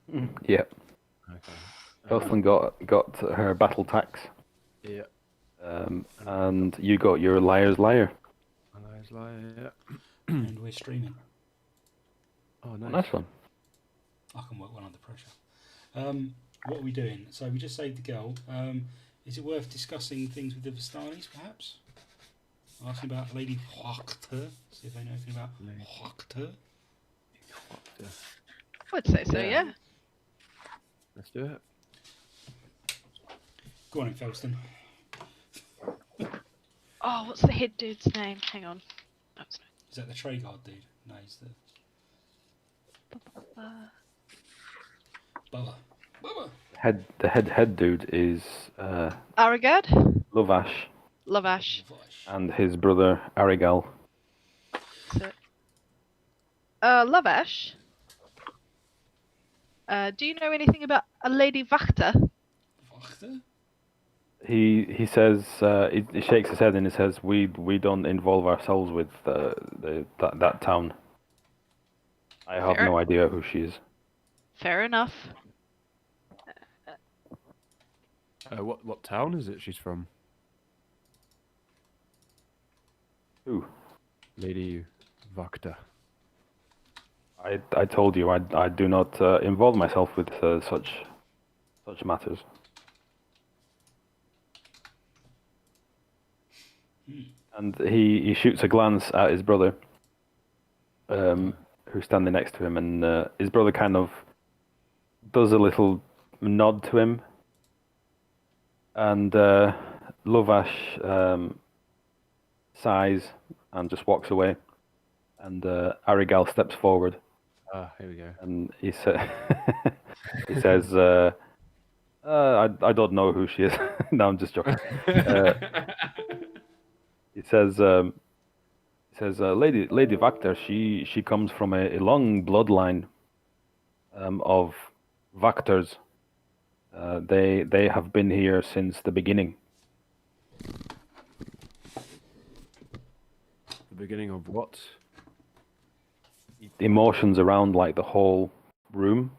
Vikings. Yeah. Okay. Jocelyn got her battle tax, Yeah. and you got your liar's liar. Lies, liar. Yeah. And we're streaming. Oh, nice. Nice one. I can work well under pressure. What are we doing? So we just saved the girl. Is it worth discussing things with the Vistanis, perhaps? Asking about Lady Wachter. See if they know anything about Lady- Wachter. Yeah. Would say so, Yeah. yeah. Let's do it. Go on in, Felston. Oh, what's the head dude's name? Hang on. Oops. Is that the Traegard dude? No, he's the Bubba. Bubba! The head dude is Aragad? Lovash Lavash. Vosh. and his brother Arigal. So, Lavash. Do you know anything about a Lady Wachter? Wachter? He says he shakes his head and he says we don't involve ourselves with that town. I have Fair. no idea who she is. Fair enough. What town is it she's from? Who? Lady Vakta. I told you I do not involve myself with such matters. And he shoots a glance at his brother, who's standing next to him, and his brother kind of does a little nod to him, and Lovash sighs and just walks away, and Arigal steps forward, Ah, here we go. and he he says, I don't know who she is. No, I'm just joking. He says, Lady Vakter, she comes from a long bloodline of Vakters. They have been here since the beginning. The beginning of what? Emotions around like the whole room,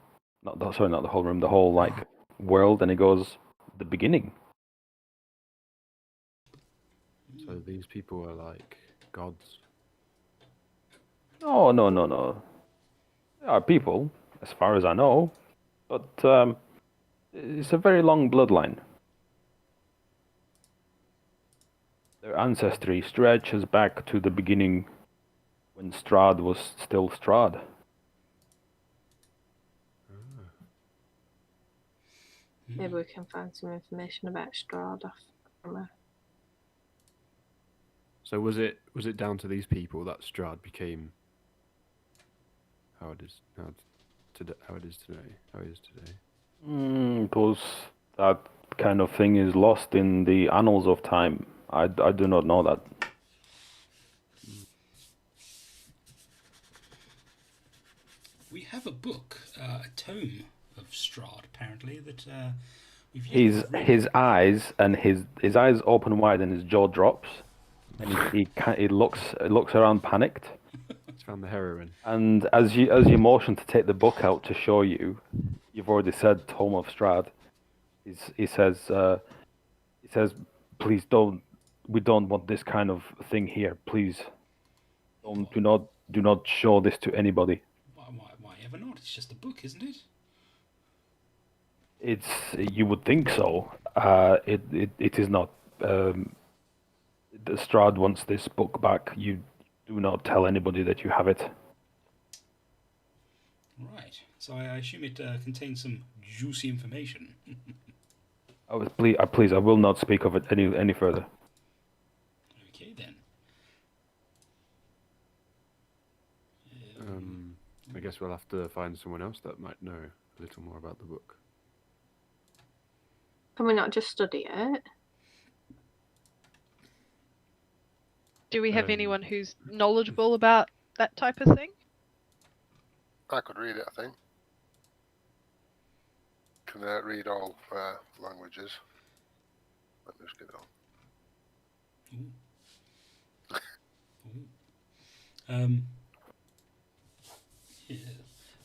not the whole room, the whole like world, and he goes, the beginning. So these people are like gods. Oh no. They are people, as far as I know, but it's a very long bloodline. Their ancestry stretches back to the beginning when Strahd was still Strahd. Maybe we can find some information about Strahd from her. So was it down to these people that Strahd became how it is today? How it is today? Because that kind of thing is lost in the annals of time. I do not know that. We have a book, a tome of Strahd, apparently, that we've yet to read. His eyes and his eyes open wide and his jaw drops, and he looks around panicked. It's found the heroine. And as you motion to take the book out to show you, you've already said Tome of Strahd. He says, please don't. We don't want this kind of thing here. Please, do not show this to anybody. Why ever not? It's just a book, isn't it? You would think so. It is not. The Strahd wants this book back. You do not tell anybody that you have it. Right. So I assume it contains some juicy information. Please, I will not speak of it any further. Okay then. I guess we'll have to find someone else that might know a little more about the book. Can we not just study it? Do we have Um, anyone who's knowledgeable about that type of thing? I could read it, I think. Can read all languages. Let me just get it on. Yeah.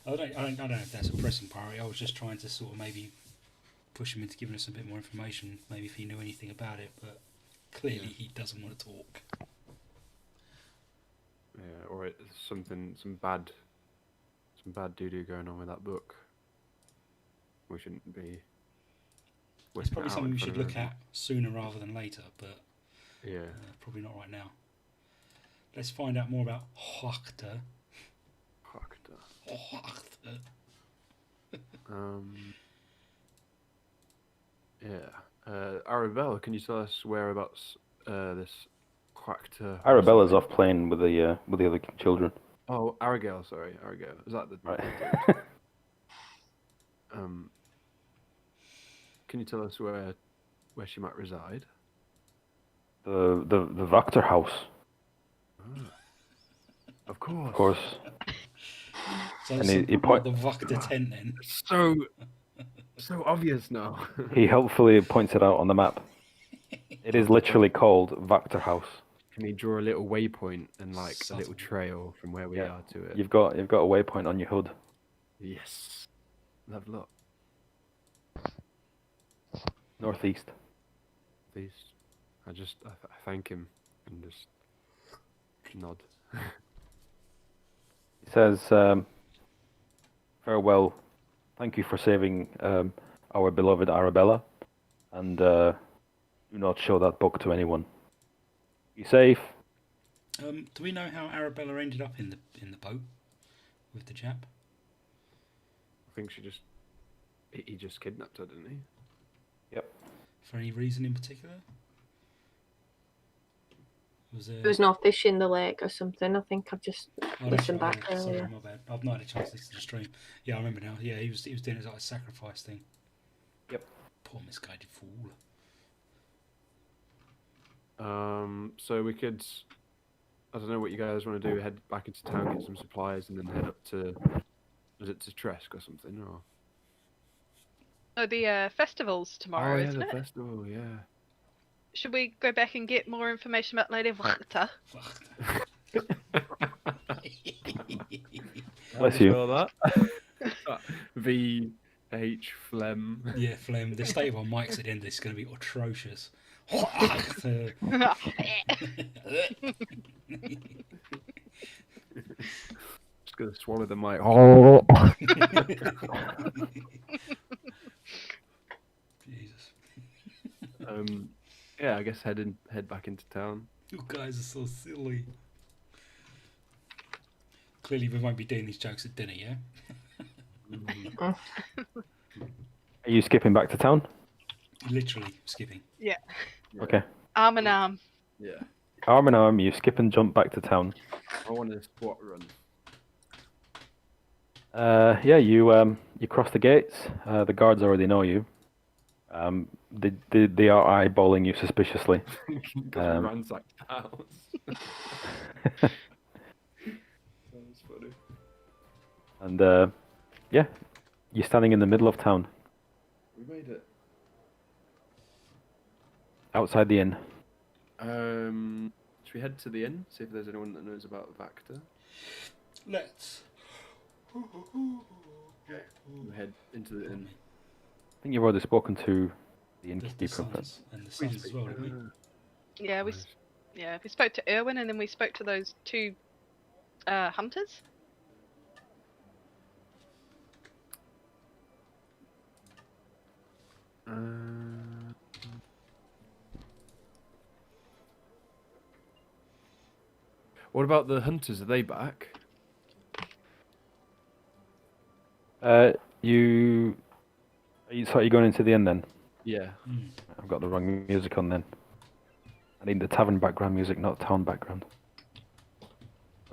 I don't know if that's a pressing priority. I was just trying to sort of maybe push him into giving us a bit more information, maybe if he knew anything about it, but clearly he doesn't want to talk. Yeah, or it's some bad doo-doo going on with that book. We shouldn't be. It's whipping probably it out something in we front should of look at sooner rather than later, but everyone. probably not right now. Let's find out more about Hochter. Yeah. Hochter. Yeah. Arabella, can you tell us whereabouts this Quackter? Arabella's off playing with the other children. Oh, Aragale, sorry, Aragale. Is that the Right. Can you tell us where she might reside? the Vactor house, Of course. of course. So And it's he what, the Vactor tent then. So obvious now. He helpfully points it out on the map. It is literally called Vactor house. Can we draw a little waypoint and like a little Subtle. trail from where we Yeah. are to it? You've got a waypoint on your hood. Yes. Have a look. Northeast. Please. I thank him and just nod. He says, farewell. Thank you for saving our beloved Arabella, and do not show that book to anyone. Be safe. Do we know how Arabella ended up in the boat with the Jap? I think he just kidnapped her, didn't he? For any reason in particular? Was There was no fish in the lake or something. I think I've just Oh, that's listened right, back yeah. Sorry, earlier. my bad. I've not had a chance to listen to the stream. Yeah, I remember now. Yeah, he was doing it as like a sacrifice thing. Yep. Poor misguided fool. So we could, I don't know what you guys want to do. Head back into town, get some supplies, and then head up to, was it to Tresk or something? Or Oh, the festival's tomorrow, yeah, isn't the it? festival. Yeah. Should we go back and get more information about Lady Vactor? Bless you. That? VH phlegm. Yeah, Flem. The state of our mics at the end of this is going to be atrocious. Just gonna swallow the mic. Oh. Jesus. Yeah, I guess head back into town. You guys are so silly. Clearly, we won't be doing these jokes at dinner, yeah? Are you skipping back to town? Literally skipping. Yeah. Okay. Arm in arm. Yeah. Arm in arm, you skip and jump back to town. I want a squat run. Yeah, you cross the gates. The guards already know you. They are eyeballing you suspiciously. Ransack the house. That was funny. And yeah, you're standing in the middle of town, We made it. outside the inn. Should we head to the inn? See if there's anyone that knows about Vactor? Let's. We head into the inn. I think you've already spoken to the The innkeeper. but- sons and the sons as well, didn't we? Yeah, we spoke to Erwin and then we spoke to those two hunters. What about the hunters? Are they back? Are you going into the inn then? Yeah. I've got the wrong music on then. I need the tavern background music, not town background.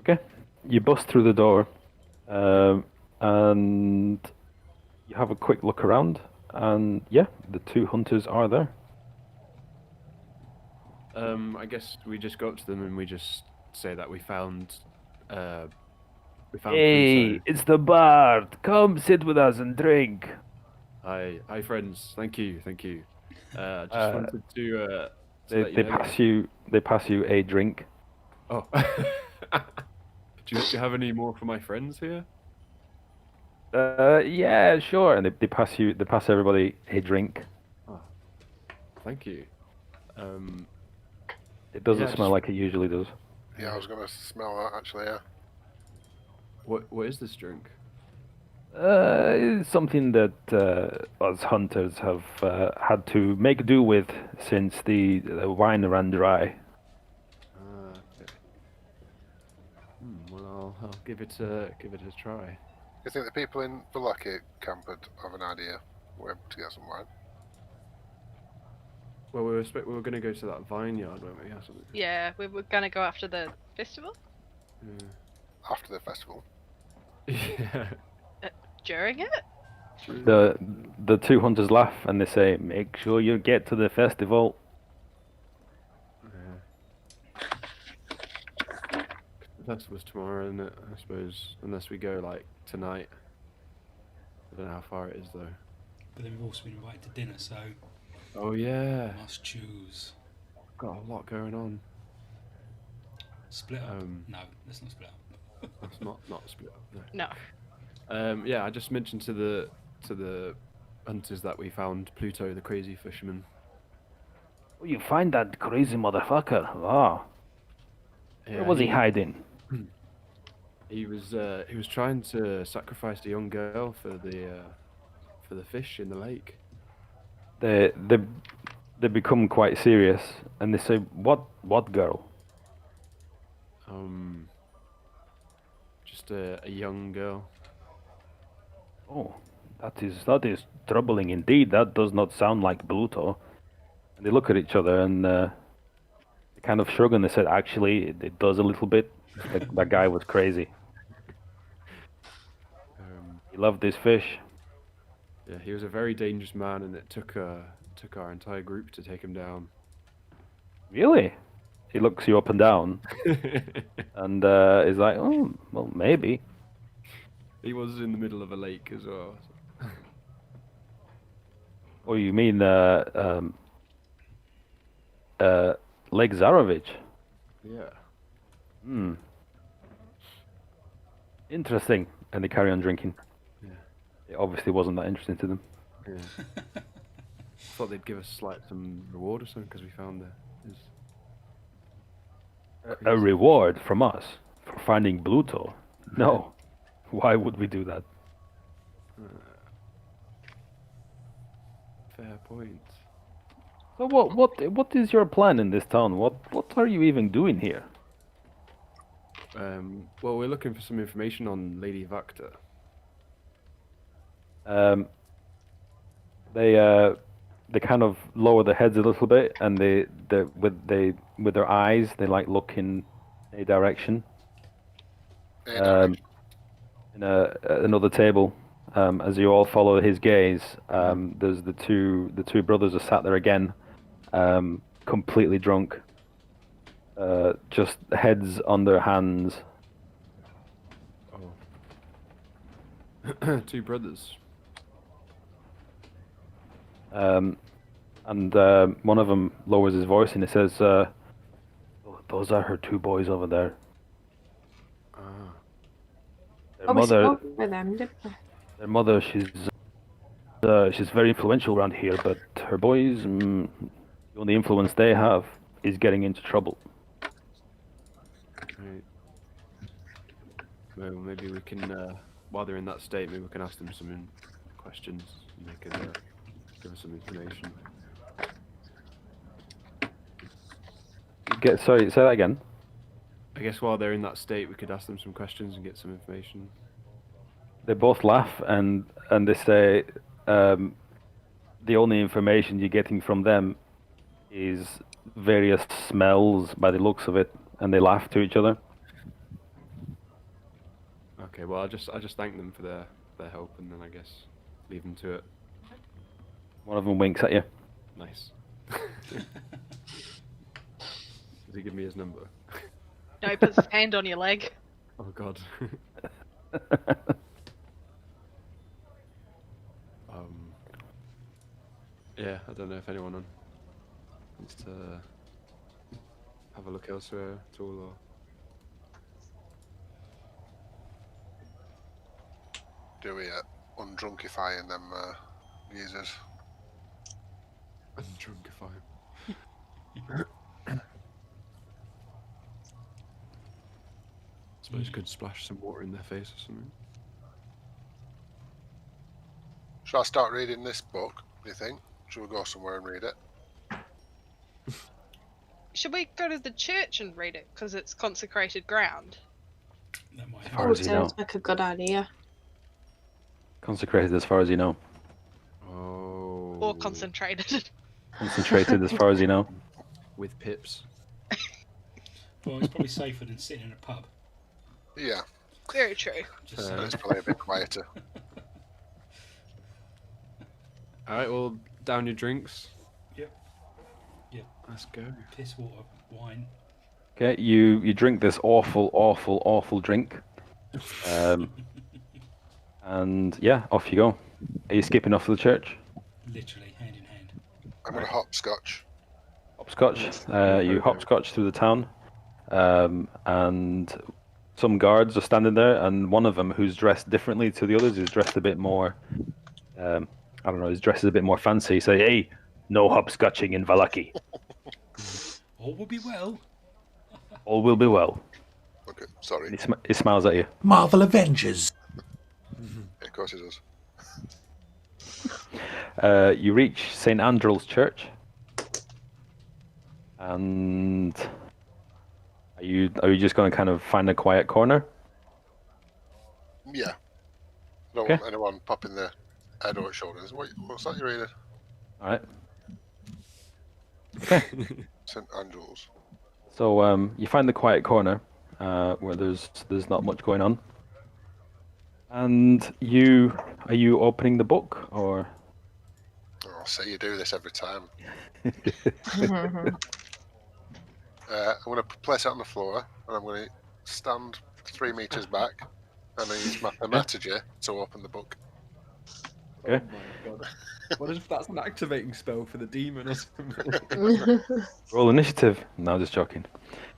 Okay. You bust through the door, and you have a quick look around, and yeah, the two hunters are there. I guess we just go up to them and we just say that we found. Hey, it's the bard. Come sit with us and drink. Hi, friends. Thank you. Just Uh, wanted to. They let you know. they pass you a drink. Oh. do you have any more for my friends here? Yeah, sure. And they pass everybody a drink. Oh, thank you. It doesn't Yeah, smell just- like it usually does. Yeah, I was gonna smell that actually. Yeah. what is this drink? It's something that us hunters have had to make do with since the wine ran dry. Okay. Well, I'll give it a try. You think the people in the Lucky camp would have an idea where to get some wine? Well, we were going to go to that vineyard, weren't we, or something? Yeah, we were gonna go after the festival After the festival. Yeah. during it. The two hunters laugh and they say, "Make sure you get to the festival." The festival's tomorrow, isn't it? I suppose, unless we go like tonight. I don't know how far it is though. But then we've also been invited to dinner, so Oh yeah, must choose. got a lot going on. Split up? No, let's not split up. That's not split up. No. No. Yeah, I just mentioned to the hunters that we found Pluto, the crazy fisherman. Oh, you find that crazy motherfucker? Ah, where was he hiding? He was trying to sacrifice a young girl for the fish in the lake. They become quite serious and they say, "What girl?" Just a young girl. Oh, that is troubling indeed. That does not sound like Pluto. And they look at each other and they kind of shrug and they said, "Actually, it does a little bit. That guy was crazy. He loved this fish." Yeah, he was a very dangerous man, and it took our entire group to take him down. Really? He looks you up and down and is like, "Oh, well, maybe." He was in the middle of a lake as well. Oh, you mean Lake Zarovich? Yeah. Hmm. Interesting. And they carry on drinking. Yeah. It obviously wasn't that interesting to them. Yeah. Thought they'd give us like some reward or something because we found his. A reward from us for finding Pluto? No. Why would we do that? Fair point. So what is your plan in this town? What are you even doing here? Well, we're looking for some information on Lady Vacta. They kind of lower their heads a little bit, and with their eyes they like look in a direction. In another table, as you all follow his gaze, there's the two brothers are sat there again, completely drunk, just heads on their hands. Oh. Two brothers. And one of them lowers his voice and he says, "Those are her two boys over there. Ah. Their Oh, we mother, spoke with them, didn't we? their mother, she's very influential around here, but her boys, the only influence they have is getting into trouble." Right. Well, maybe we can, while they're in that state, maybe we can ask them some questions and they could give us some information. Sorry, say that again. I guess while they're in that state, we could ask them some questions and get some information. They both laugh and they say, the only information you're getting from them is various smells by the looks of it, and they laugh to each other. Okay, well, I just thank them for their help, and then I guess leave them to it. One of them winks at you. Nice. Does he give me his number? No, he puts his hand on your leg. Oh God. Yeah, I don't know if anyone wants to have a look elsewhere at all, or do we at undrunkifying them geezers? And drunkify. Suppose you could splash some water in their face or something. Shall I start reading this book, do you think? Should we go somewhere and read it? Should we go to the church and read it because it's consecrated ground? That might As help. far Oh, as you know. sounds like a good idea. Consecrated as far as you know. Oh. Or concentrated? Concentrated as far as you know. With pips. Well, it's probably safer than sitting in a pub. Yeah, Very true. Just Fair and saying. it's probably a bit quieter. Alright, well, down your drinks. Yep. Yep. Let's go. Piss water, wine. Okay, you drink this awful drink. And yeah, off you go. Are you skipping off to the church? Literally, hand in hand. I'm gonna hopscotch. Hopscotch. You hopscotch through the town, and some guards are standing there, and one of them, who's dressed differently to the others, is dressed a bit more. I don't know. His dress is a bit more fancy. Say, hey, no hopscotching in Valaki. All will be well. All will be well. Okay, And sorry. he smiles at you. Marvel Avengers. Of course it does. You reach St. Andrew's Church, and are you just going to kind of find a quiet corner? Yeah. Don't Okay. want anyone popping their head over shoulders. What's that you're reading? All right. St. Andrews. So you find the quiet corner where there's not much going on, and are you opening the book or? Oh, say you do this every time. Mhm. I'm going to place it on the floor, and I'm going to stand 3 meters back, and I use my thaumaturgy to open the book. Okay. Oh my god. What if that's an activating spell for the demon or something? Roll initiative. No, just joking.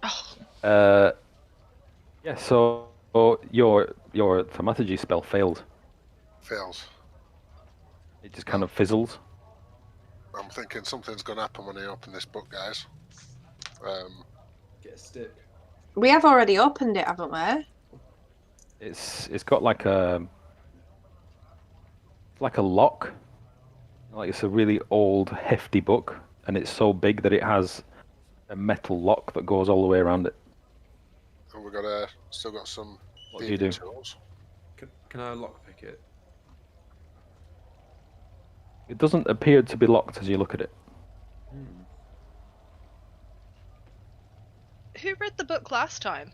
Oh, Yeah. So your thaumaturgy spell failed. Fails. It just kind of fizzles. I'm thinking something's going to happen when I open this book, guys. Get a stick. We have already opened it, haven't we? It's got like a lock. Like it's a really old, hefty book, and it's so big that it has a metal lock that goes all the way around it. And we've still got some What do you thieving do? tools. Can I lockpick it? It doesn't appear to be locked as you look at it. who read the book last time?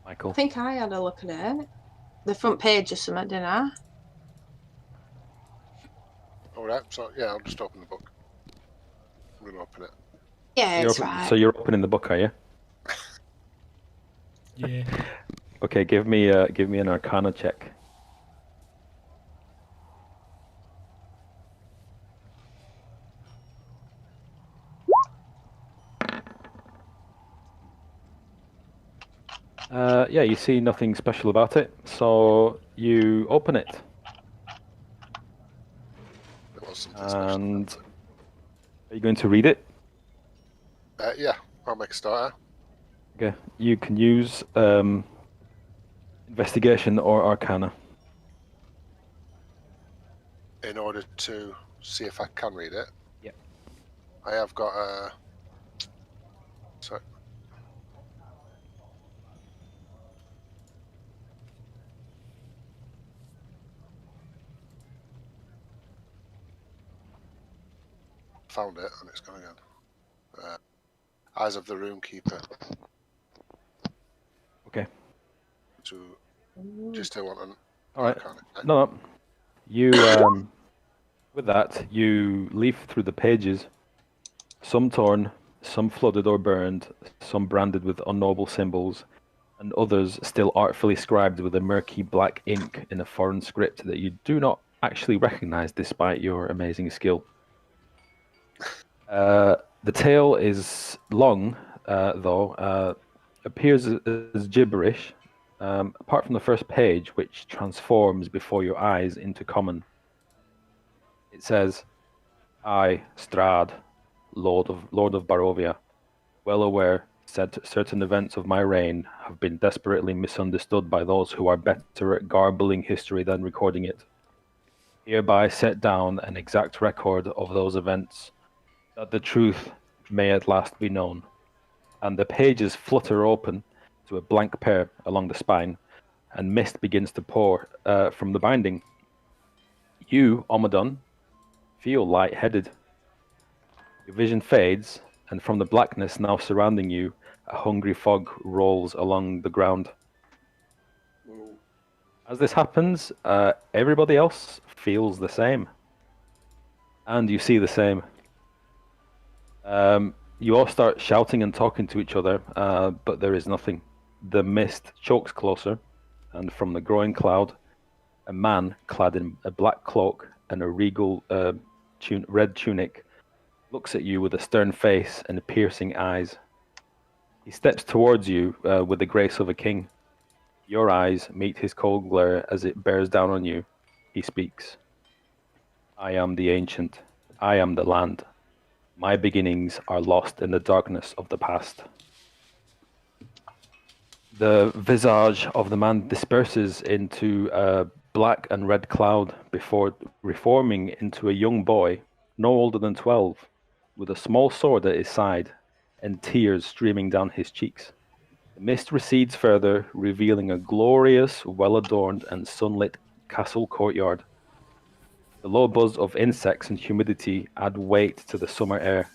Michael. I think I had a look at it. The front page or something, didn't I? Alright, so yeah, I'll just open the book. I'm going to open it. Yeah, You're it's right. So you're opening the book, are you? Yeah. Okay, give me an Arcana check. Yeah, you see nothing special about it, so you open it, There was something special. and are you going to read it? Yeah, I'll make a starter. Okay, you can use investigation or Arcana. In order to see if I can read it. Yep. I have got a. Sorry. Found it, and it's gone again. Eyes of the Roomkeeper. Okay. To just still want an All right. Arcana check. No. You with that you leaf through the pages, some torn, some flooded or burned, some branded with unknowable symbols, and others still artfully scribed with a murky black ink in a foreign script that you do not actually recognize despite your amazing skill. The tale is long, though, appears as gibberish, apart from the first page, which transforms before your eyes into common. It says, I, Strahd, Lord of Barovia, well aware that certain events of my reign have been desperately misunderstood by those who are better at garbling history than recording it. Hereby set down an exact record of those events, that the truth may at last be known. And the pages flutter open to a blank pair along the spine, and mist begins to pour from the binding. You, Omadon, feel light-headed. Your vision fades, and from the blackness now surrounding you, a hungry fog rolls along the ground. As this happens, everybody else feels the same. And you see the same. You all start shouting and talking to each other, but there is nothing. The mist chokes closer, and from the growing cloud, a man clad in a black cloak and a regal red tunic looks at you with a stern face and piercing eyes. He steps towards you with the grace of a king. Your eyes meet his cold glare as it bears down on you. He speaks. I am the ancient. I am the land. My beginnings are lost in the darkness of the past. The visage of the man disperses into a black and red cloud before reforming into a young boy, no older than 12, with a small sword at his side and tears streaming down his cheeks. The mist recedes further, revealing a glorious, well-adorned and sunlit castle courtyard. The low buzz of insects and humidity add weight to the summer air.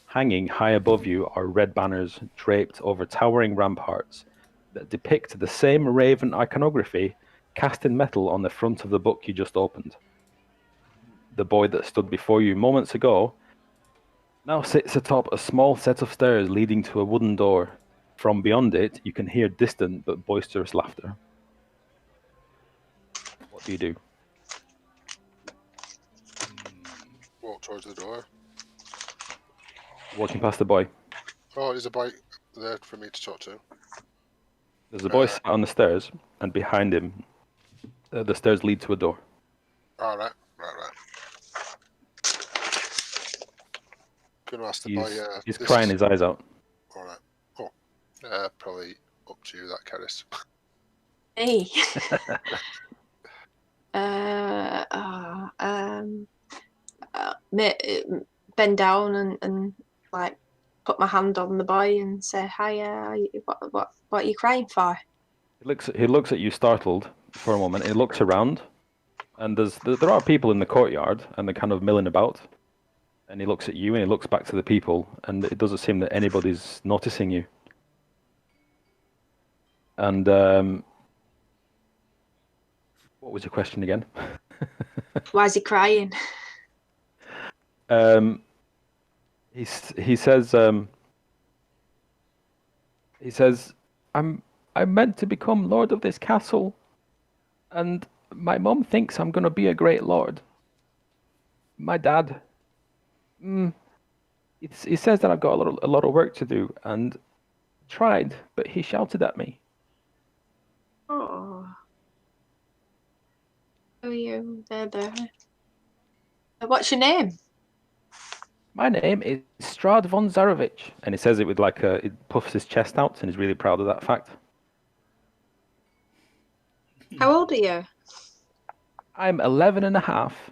Hanging high above you are red banners draped over towering ramparts that depict the same raven iconography cast in metal on the front of the book you just opened. The boy that stood before you moments ago now sits atop a small set of stairs leading to a wooden door. From beyond it, you can hear distant but boisterous laughter. What do you do? Walk towards the door. Walking past the boy. Oh, is a boy there for me to talk to? There's a boy sat on the stairs, and behind him, the stairs lead to a door. All right. Gonna ask the boy. He's crying his eyes out. All right. Oh, probably up to you, that Karis. Hey. Bend down and like put my hand on the boy and say, "Hiya, what are you crying for?" He looks at you startled for a moment. He looks around, and there are people in the courtyard, and they're kind of milling about. And he looks at you, and he looks back to the people, and it doesn't seem that anybody's noticing you. And what was your question again? Why is he crying? He says, I'm meant to become lord of this castle, and my mum thinks I'm gonna be a great lord. My dad, he says that I've got a lot of work to do, and tried, but he shouted at me. Oh. Are you there? What's your name? My name is Strahd von Zarovich. And he says it with he puffs his chest out and he's really proud of that fact. How old are you? I'm 11 and a half.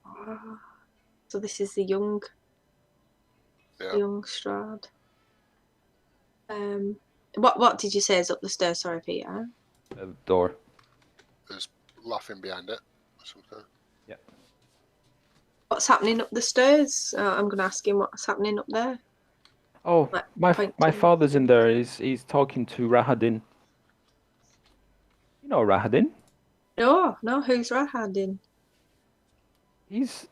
Oh. So this is the young Strahd. What did you say is up the stairs? Sorry, Peter. The door. There's laughing behind it or something. Yeah. What's happening up the stairs? I'm going to ask him what's happening up there. Oh, my father's in there. He's talking to Rahadin. You know Rahadin? No. Who's Rahadin? He's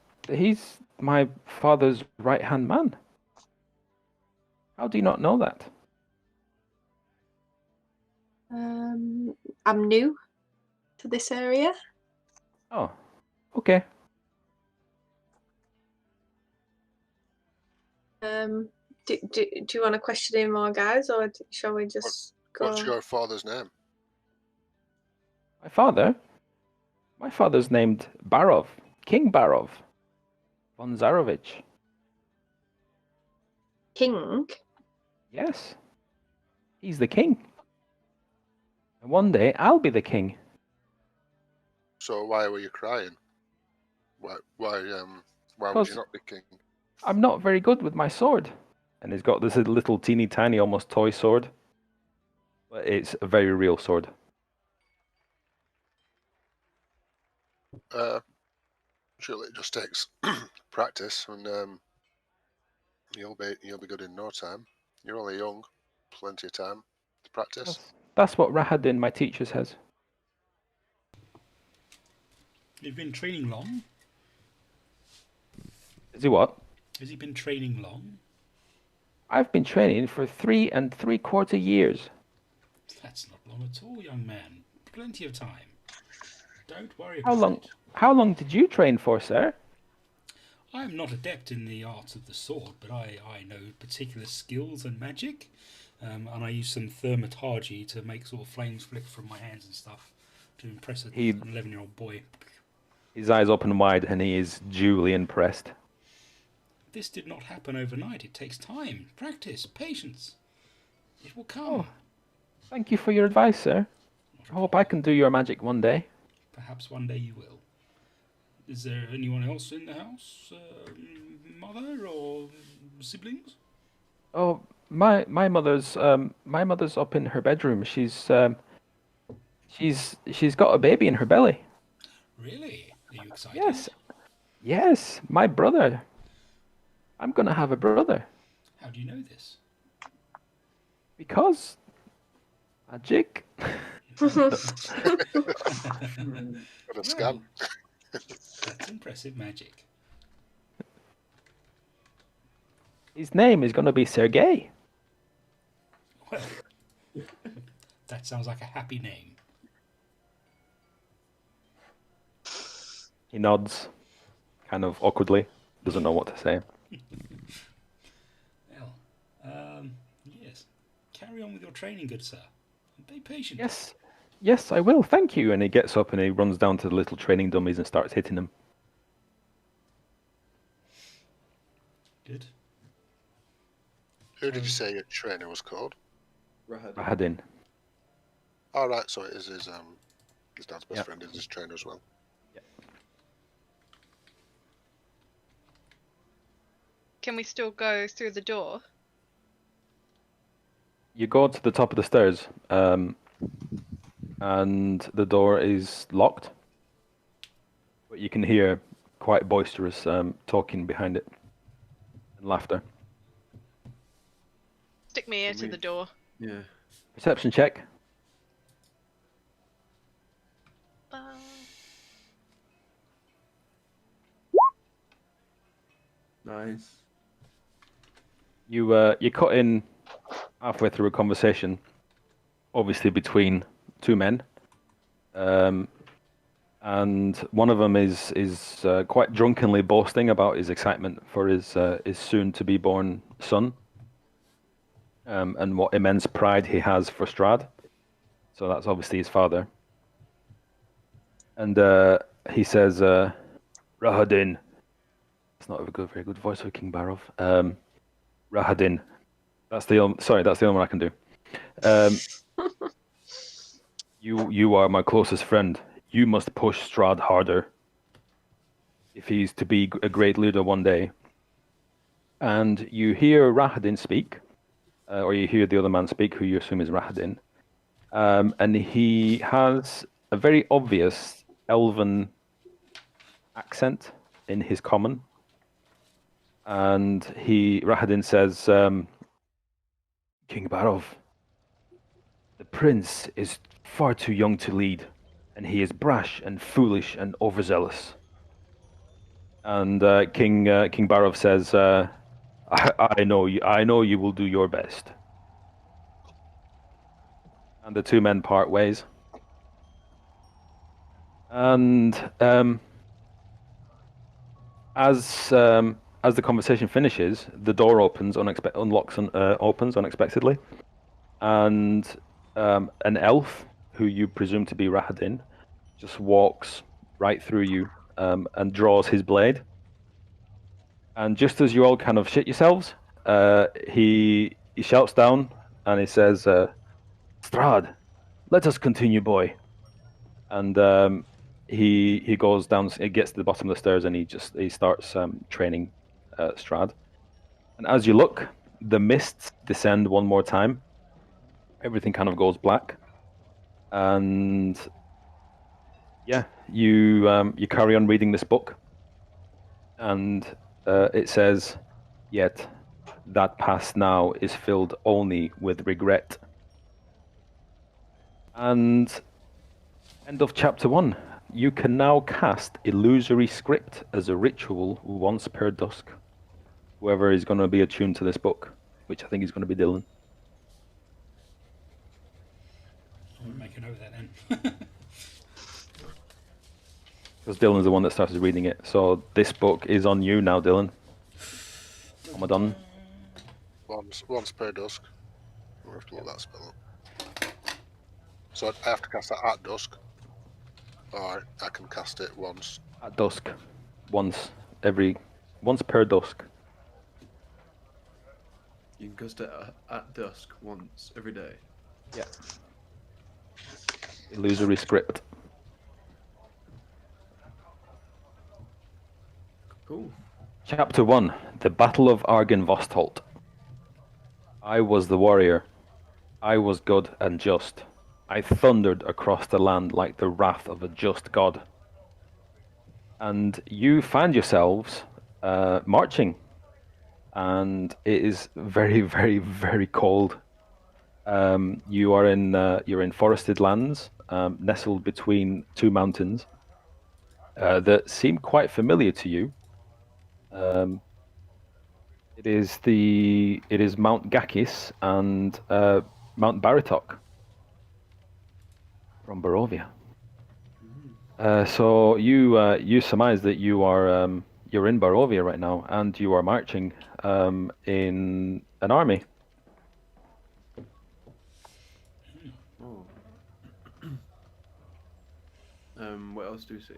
my father's right-hand man. How do you not know that? I'm new to this area. Oh, okay. Do you want to question him more, guys, or shall we just? Go What's on. your father's name? My father? My father's named Barov, King Barov von Zarovich. King? Yes, he's the king. And one day I'll be the king. So why were you crying? Why would Because you not be king? I'm not very good with my sword. And he's got this little teeny tiny, almost toy sword. But it's a very real sword. Surely it just takes practice, and you'll be good in no time. You're only young, plenty of time to practice. That's what Rahadin, my teacher, says. You've been training long? Is he what? Has he been training long? I've been training for 3 3/4 years. That's not long at all, young man. Plenty of time. Don't worry How about long? it. How long did you train for, sir? I am not adept in the arts of the sword, but I know particular skills and magic. And I use some thermaturgy to make sort of flames flick from my hands and stuff to impress an 11-year-old boy. His eyes open wide, and he is duly impressed. This did not happen overnight. It takes time, practice, patience. It will come. Oh, thank you for your advice, sir. I hope I can do your magic one day. Perhaps one day you will. Is there anyone else in the house? Mother or siblings? Oh, my mother's up in her bedroom. She's got a baby in her belly. Really? Are you excited? Yes, my brother. I'm gonna have a brother How do you know this? because magic. What a scam. That's impressive magic. His name is gonna be Sergei. Well, that sounds like a happy name. He nods, kind of awkwardly, doesn't know what to say. Well, yes. Carry on with your training, good sir. And be patient. Yes, I will. Thank you. And he gets up and he runs down to the little training dummies and starts hitting them. Good. Who did you say your trainer was called? Rahadin. Oh, right, so it is his dad's best Yeah. friend is his trainer as well. Can we still go through the door? You go to the top of the stairs, and the door is locked. But you can hear quite boisterous talking behind it and laughter. Stick me ear to the door. Yeah. Perception check. Nice. You cut in halfway through a conversation, obviously between two men, and one of them is quite drunkenly boasting about his excitement for his soon-to-be born son, and what immense pride he has for Strahd. So that's obviously his father. And he says, "Rahadin." It's not a very good voice for King Barov. Rahadin. That's the only one I can do. You are my closest friend. You must push Strahd harder if he's to be a great leader one day. And you hear Rahadin speak, or you hear the other man speak, who you assume is Rahadin. And he has a very obvious elven accent in his common. And Rahadin says, King Barov, the prince is far too young to lead, and he is brash and foolish and overzealous. And King Barov says, I know you will do your best. And the two men part ways. And as the conversation finishes, the door opens unexpectedly, and An elf, who you presume to be Rahadin, just walks right through you and draws his blade. And just as you all kind of shit yourselves, he shouts down and he says, Strahd, let us continue, boy. And he goes down, he gets to the bottom of the stairs and he starts training Strahd. And as you look, the mists descend one more time. Everything kind of goes black. And yeah, you carry on reading this book. And it says, yet that past now is filled only with regret. And end of chapter 1. You can now cast Illusory Script as a ritual once per dusk. Whoever is going to be attuned to this book, which I think is going to be Dylan. I'll make a note of that then. Because Dylan's the one that started reading it. So this book is on you now, Dylan. Am I done? Once per dusk. We'll have to look that spell up. So I have to cast that at dusk. Or I can cast it once. At dusk. Once per dusk. You can cast it at dusk once every day. Yeah. Illusory Script. Cool. Chapter 1. The Battle of Argynvostolt. I was the warrior. I was good and just. I thundered across the land like the wrath of a just god. And you find yourselves marching. And it is very, very, very cold. You're in forested lands, nestled between two mountains that seem quite familiar to you. It is Mount Gakis and Mount Baratok from Barovia. So you surmise that you're in Barovia right now, and you are marching in an army. Oh. What else do you see?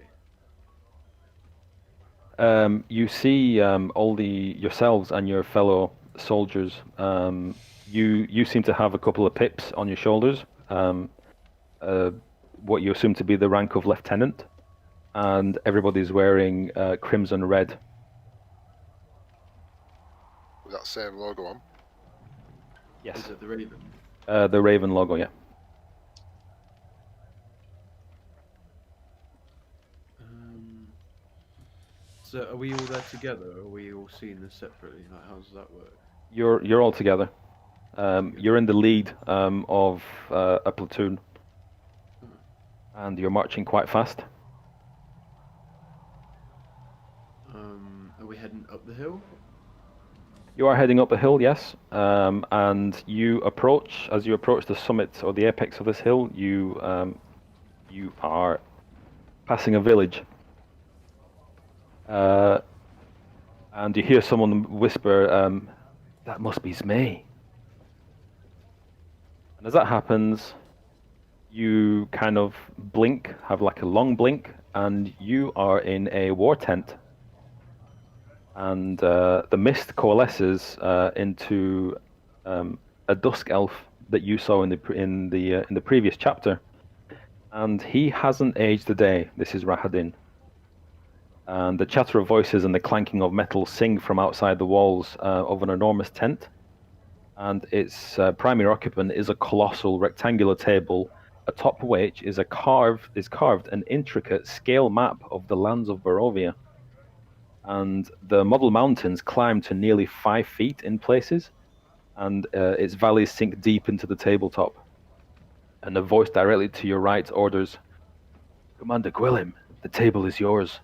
You see all yourselves and your fellow soldiers. You seem to have a couple of pips on your shoulders. What you assume to be the rank of lieutenant, and everybody's wearing crimson red. With that same logo on. Yes. Is it the Raven? The Raven logo, yeah. So are we all there together, or are we all seeing this separately? Like, how does that work? You're all together. You're in the lead of a platoon, and you're marching quite fast. Are we heading up the hill? You are heading up a hill, yes. And as you approach the summit or the apex of this hill, you are passing a village. And you hear someone whisper, that must be Zmei. And as that happens, you kind of blink, have like a long blink, and you are in a war tent. And the mist coalesces into a dusk elf that you saw in the previous chapter. And he hasn't aged a day. This is Rahadin. And the chatter of voices and the clanking of metal sing from outside the walls of an enormous tent. And its primary occupant is a colossal rectangular table, atop which is carved an intricate scale map of the lands of Barovia. And the model mountains climb to nearly 5 feet in places, and its valleys sink deep into the tabletop. And a voice directly to your right orders, "Commander Gwilym, the table is yours."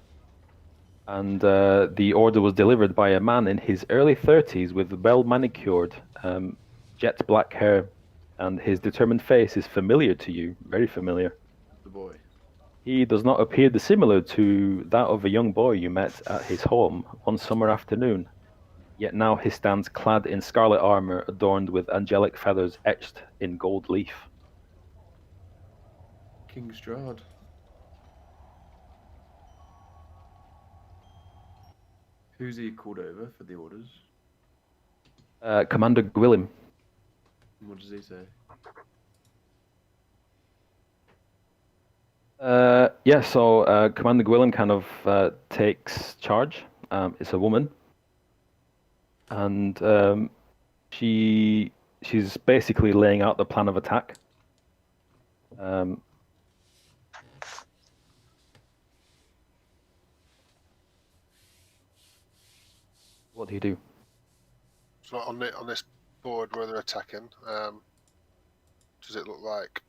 And the order was delivered by a man in his early 30s with well-manicured, jet black hair, and his determined face is familiar to you, very familiar. The boy. He does not appear dissimilar to that of a young boy you met at his home one summer afternoon, yet now he stands clad in scarlet armor adorned with angelic feathers etched in gold leaf. King Strahd. Who's he called over for the orders? Commander Gwilym. What does he say? Yeah, so Commander Gwilym kind of takes charge. It's a woman, and she's basically laying out the plan of attack. What do you do? So on this board where they're attacking, does it look like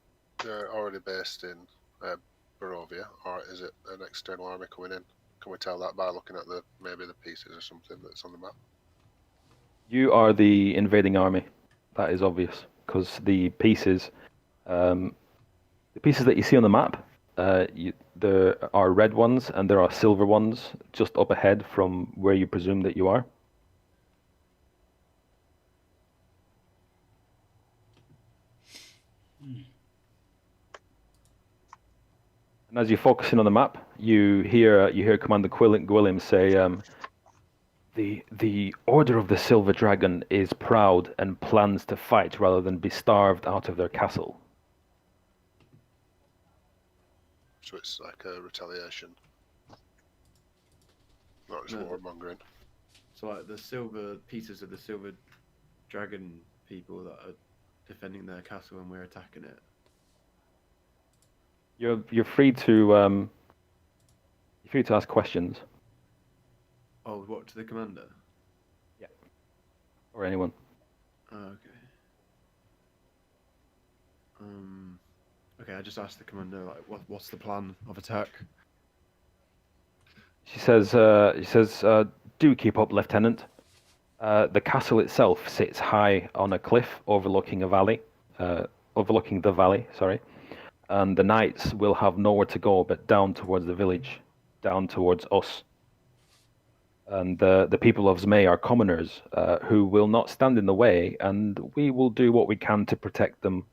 they're already based in Barovia, or is it an external army coming in? Can we tell that by looking at maybe the pieces or something that's on the map? You are the invading army. That is obvious because the pieces that you see on the map, there are red ones and there are silver ones just up ahead from where you presume that you are. And as you focus in on the map, you hear Commander Gwilym say, "The Order of the Silver Dragon is proud and plans to fight rather than be starved out of their castle." So it's like a retaliation, not just No. warmongering. So like the silver pieces of the Silver Dragon people that are defending their castle and we're attacking it. You're free to ask questions, Oh, what, to the commander? or anyone. Oh, okay. Okay, I just asked the commander, like, what's the plan of attack? She says, "Do keep up, Lieutenant. The castle itself sits high on a cliff overlooking overlooking the valley. Sorry, and the knights will have nowhere to go but down towards the village, down towards us. And the people of Zmei are commoners who will not stand in the way, and we will do what we can to protect them."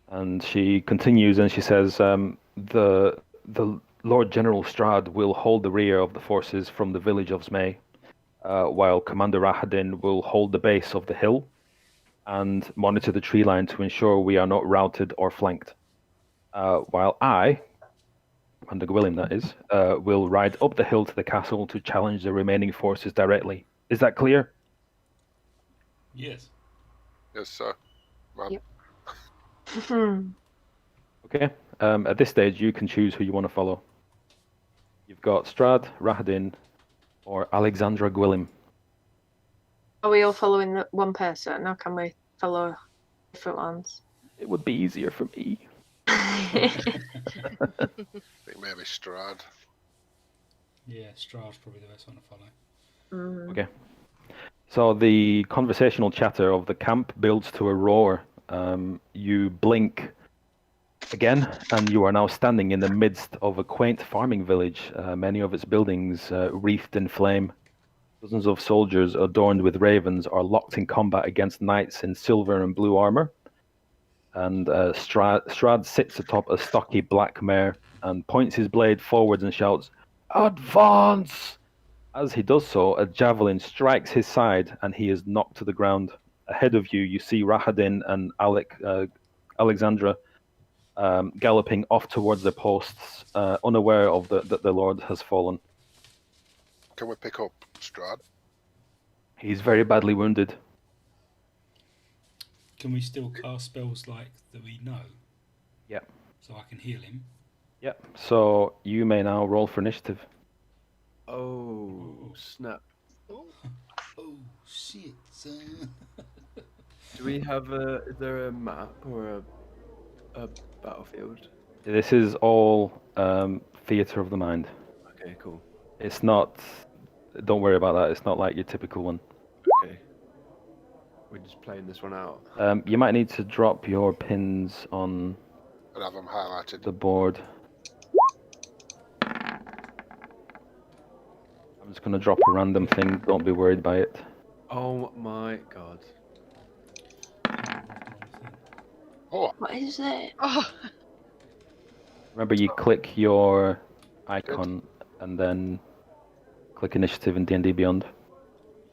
And she continues and she says, the Lord General Strahd will hold the rear of the forces from the village of Zmei, while Commander Rahadin will hold the base of the hill and monitor the tree line to ensure we are not routed or flanked. While I, Commander Gwilym that is, will ride up the hill to the castle to challenge the remaining forces directly. Is that clear? Yes. Yes, sir. Ma'am. Yep. Okay. At this stage, you can choose who you want to follow. You've got Strahd, Rahadin, or Alexandra Gwilym. Are we all following one person, or can we follow different ones? It would be easier for me. I think maybe Strahd. Yeah, Strahd's probably the best one to follow. Mm. Okay. So the conversational chatter of the camp builds to a roar. You blink again, and you are now standing in the midst of a quaint farming village, many of its buildings wreathed in flame. Dozens of soldiers adorned with ravens are locked in combat against knights in silver and blue armor. And Strahd sits atop a stocky black mare and points his blade forwards and shouts, "Advance!" As he does so, a javelin strikes his side and he is knocked to the ground. Ahead of you, you see Rahadin and Alexandra galloping off towards their posts, unaware of that the Lord has fallen. Can we pick up Strahd? He's very badly wounded. Can we still cast spells like that we know? Yep. So I can heal him. Yep. So you may now roll for initiative. Oh, snap. Oh shit, son. Do we have is there a map or a battlefield? This is all theater of the mind. Okay, cool. It's not. Don't worry about that. It's not like your typical one. Okay. We're just playing this one out. You might need to drop your pins on And have them highlighted. the board. I'm just going to drop a random thing. Don't be worried by it. Oh my god. Oh, What is it? Oh, Remember, you click your icon and then click initiative in D&D Beyond.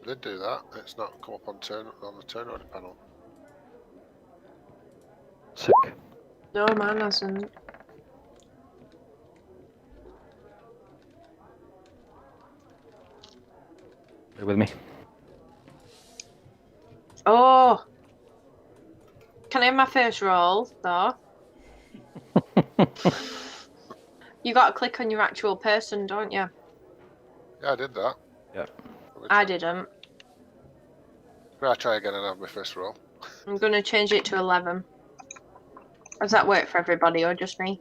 I did do that. It's not come up on the turn order panel. Sick. No, mine hasn't. Bear with me. Oh! Can I have my first roll, though? You got to click on your actual person, don't you? Yeah, I did that. Yeah. I didn't. Can I try again and have my first roll? I'm going to change it to 11. Does that work for everybody or just me?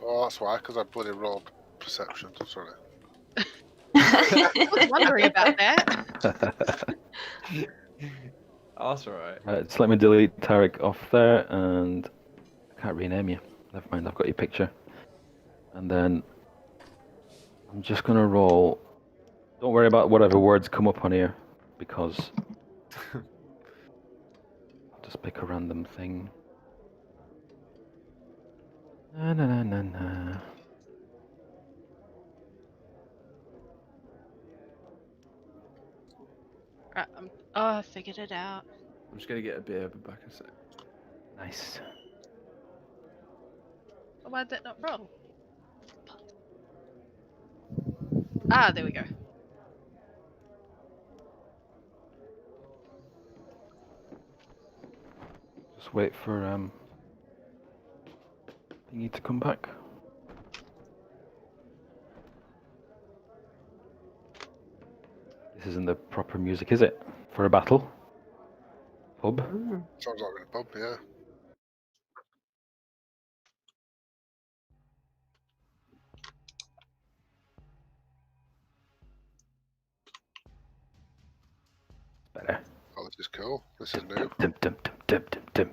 Oh, that's why, because I bloody rolled perception. Sorry. I was wondering about that. Oh, that's alright. Just let me delete Tarek off there, and I can't rename you. Never mind, I've got your picture. And then I'm just gonna roll. Don't worry about whatever words come up on here, because I'll just pick a random thing. Na na na na na. Right, I figured it out. I'm just gonna get a beer, I'll be back in a sec. Nice. Oh, why'd that not roll? Ah, there we go. Just wait for thingy to come back. This isn't the proper music, is it? For a battle? Pub? Mm. Sounds like we're in a pub, yeah. Better. Oh, this is cool. This is new. Dum, dum, dum, dum, dum, dum.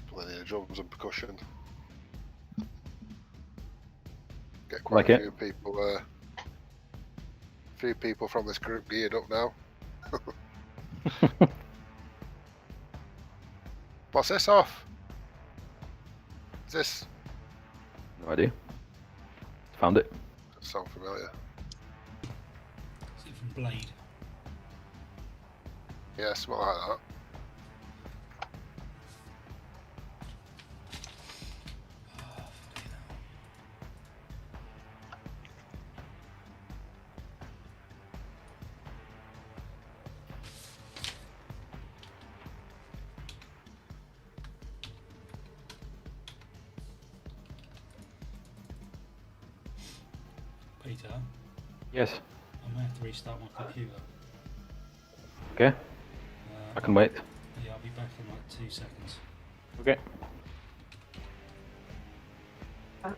Plenty of drums and percussion. Get Like quite a it? few people from this group geared up now. What's this off? Is this? No idea. Found it. Does sound familiar. Is it from Blade? Yeah, something like that. Peter, Yes. I may have to restart my computer. Okay. I can wait. Yeah, I'll be back in like 2 seconds. Okay. I'm